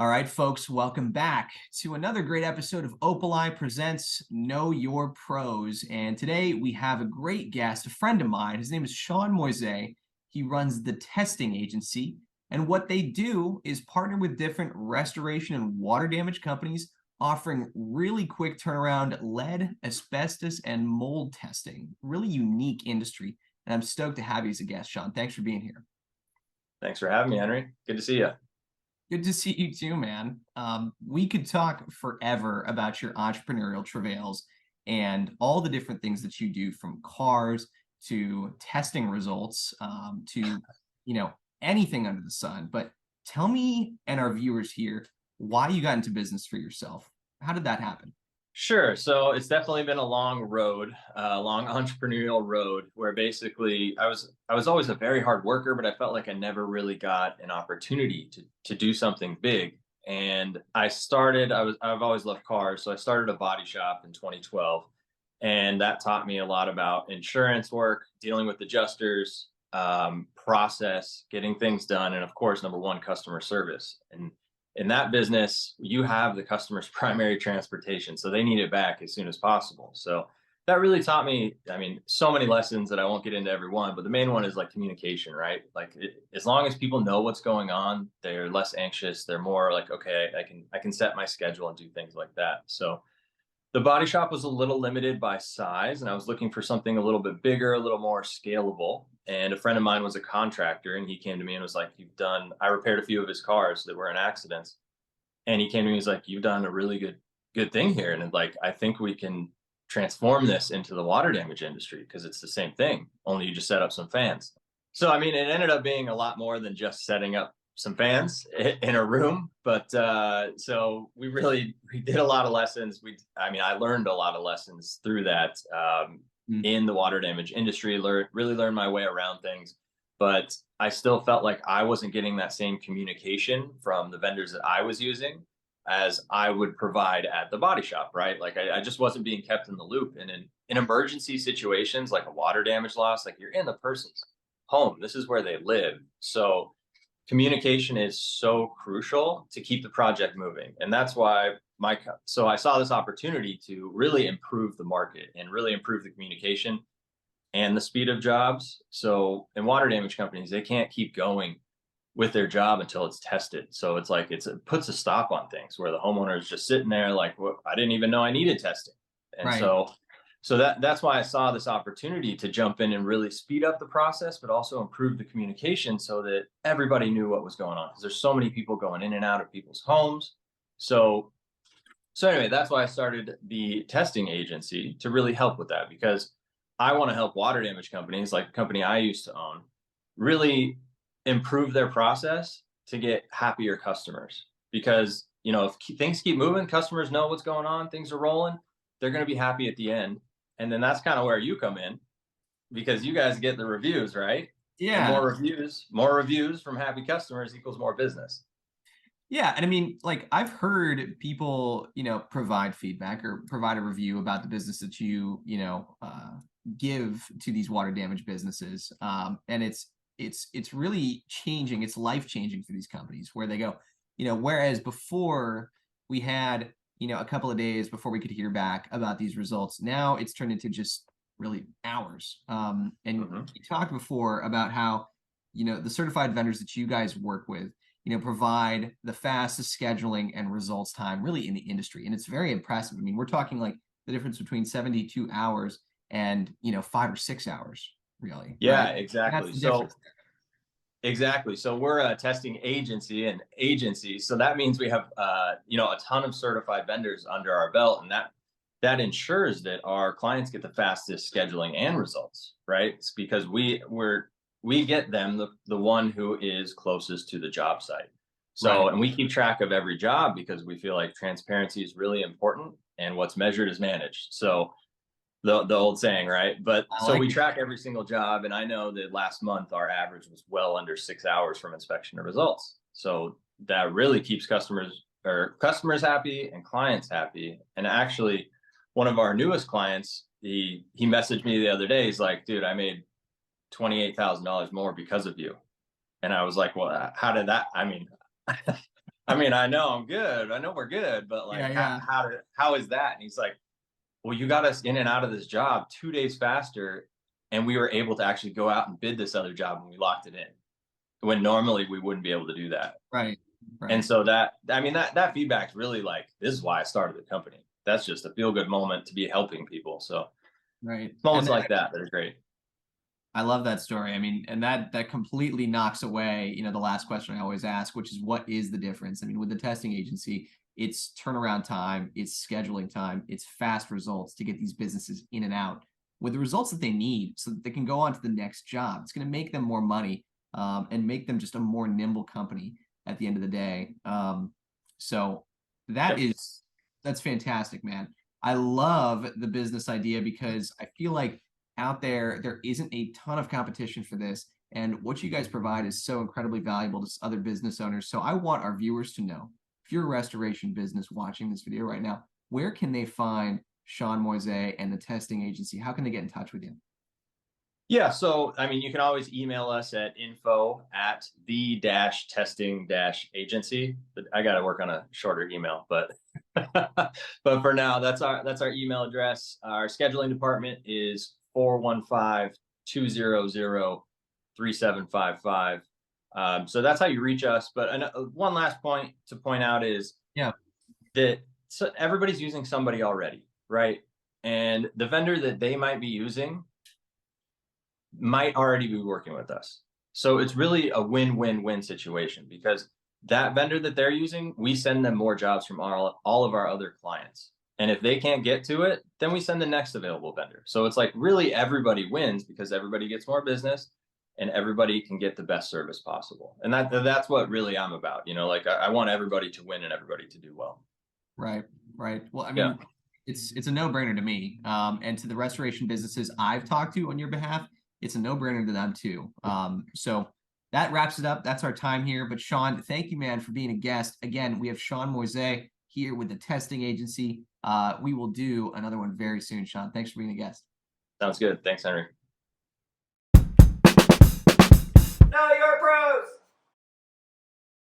All right, folks, welcome back to another great episode of Opali Presents Know Your Pros. And today we have a great guest, a friend of mine. His name is Shaun Moisé. He runs the testing agency. And what they do is partner with different restoration and water damage companies, offering really quick turnaround lead, asbestos, and mold testing. Really unique industry. And I'm stoked to have you as a guest, Shaun. Thanks for being here. Thanks for having me, Henry. Good to see you. Good to see you too, man. We could talk forever about your entrepreneurial travails and all the different things that you do, from cars to testing results, to anything under the sun. But tell me and our viewers here why you got into business for yourself. How did that happen? Sure. So it's definitely been a long road, a long entrepreneurial road where basically I was always a very hard worker, but I felt like I never really got an opportunity to do something big. And I've always loved cars, so I started a body shop in 2012, and that taught me a lot about insurance work, dealing with adjusters, process, getting things done, and of course, number one, customer service. And in that business, you have the customer's primary transportation, so they need it back as soon as possible. So that really taught me, so many lessons that I won't get into every one, but the main one is like communication, right? As long as people know what's going on, they're less anxious. They're more like, okay, I can set my schedule and do things like that. So the body shop was a little limited by size, and I was looking for something a little bit bigger, a little more scalable. And a friend of mine was a contractor, and he came to me and was like, I repaired a few of his cars that were in accidents. And he came to me and was like, you've done a really good thing here. And like, I think we can transform this into the water damage industry because it's the same thing, only you just set up some fans. So, it ended up being a lot more than just setting up some fans in a room. But so we did a lot of lessons. I learned a lot of lessons through that Mm. in the water damage industry, really learned my way around things. But I still felt like I wasn't getting that same communication from the vendors that I was using as I would provide at the body shop, right? Like I just wasn't being kept in the loop. And in emergency situations like a water damage loss, like you're in the person's home. This is where they live. So communication is so crucial to keep the project moving. And that's why so I saw this opportunity to really improve the market and really improve the communication and the speed of jobs. So in water damage companies, they can't keep going with their job until it's tested. So it's like it puts a stop on things where the homeowner is just sitting there like, well, I didn't even know I needed testing. And Right. so that's why I saw this opportunity to jump in and really speed up the process, but also improve the communication so that everybody knew what was going on. Because there's so many people going in and out of people's homes. So anyway, that's why I started the testing agency to really help with that, because I want to help water damage companies like the company I used to own really improve their process to get happier customers. Because, if things keep moving, customers know what's going on, things are rolling, they're going to be happy at the end. And then that's kind of where you come in, because you guys get the reviews, right? And Yeah. more reviews from happy customers equals more business. Yeah, and like I've heard people, provide feedback or provide a review about the business that give to these water damage businesses, and it's really changing. It's life changing for these companies where they go, whereas before we had, a couple of days before we could hear back about these results. Now it's turned into just really hours. And Hmm. you talked before about how, the certified vendors that you guys work with provide the fastest scheduling and results time really in the industry. And it's very impressive. I mean, we're talking like the difference between 72 hours and, 5 or 6 hours, really, Yeah, right? That's exactly. the difference. Exactly. So we're a testing agency. So that means we have, a ton of certified vendors under our belt, and that ensures that our clients get the fastest scheduling and results, right? It's because we get them the one who is closest to the job site. Right. So, and we keep track of every job because we feel like transparency is really important, and what's measured is managed. So the old saying, right? But I so like we it. track every single job, and I know that last month our average was well under 6 hours from inspection to results. So that really keeps customers happy and clients happy. And actually, one of our newest clients, he messaged me the other day. He's like, "Dude, I made $28,000 more because of you." And I was like, "Well, how did that? I mean, I know I'm good. I know we're good, but like, Yeah, yeah. how is that? And he's like, well, you got us in and out of this job 2 days faster, and we were able to actually go out and bid this other job, and we locked it in when normally we wouldn't be able to do that. Right, And right, so that, I mean, that feedback's really like, this is why I started the company. That's just a feel good moment to be helping people. So right. And moments like that are great. I love that story. I mean, and that completely knocks away, the last question I always ask, which is what is the difference? I mean, with the testing agency, it's turnaround time, it's scheduling time, it's fast results to get these businesses in and out with the results that they need so that they can go on to the next job. It's going to make them more money, and make them just a more nimble company at the end of the day. So that Yep. is that's fantastic, man. I love the business idea because I feel like out there isn't a ton of competition for this. And what you guys provide is so incredibly valuable to other business owners. So I want our viewers to know, if you're a restoration business watching this video right now, where can they find Shaun Moisé and the testing agency? How can they get in touch with you? Yeah. So, I mean, you can always email us at info@the-testing-agency. I got to work on a shorter email, but but for now, that's our email address. Our scheduling department is 415-200-3755. So that's how you reach us. But one last point to point out is Yeah, that everybody's using somebody already, right? And the vendor that they might be using might already be working with us. So it's really a win-win-win situation because that vendor that they're using, we send them more jobs from all of our other clients. And if they can't get to it, then we send the next available vendor. So it's like really everybody wins because everybody gets more business and everybody can get the best service possible. And that's what really I'm about. Like I want everybody to win and everybody to do well. right, right. Well, I Yeah. mean, it's a no-brainer to me. And to the restoration businesses I've talked to on your behalf, it's a no-brainer to them too. So that wraps it up. That's our time here. But Shaun, thank you, man, for being a guest. Again, we have Shaun Moisé here with the testing agency. We will do another one very soon, Shaun. Thanks for being a guest. Sounds good. Thanks, Henry. Know your pros.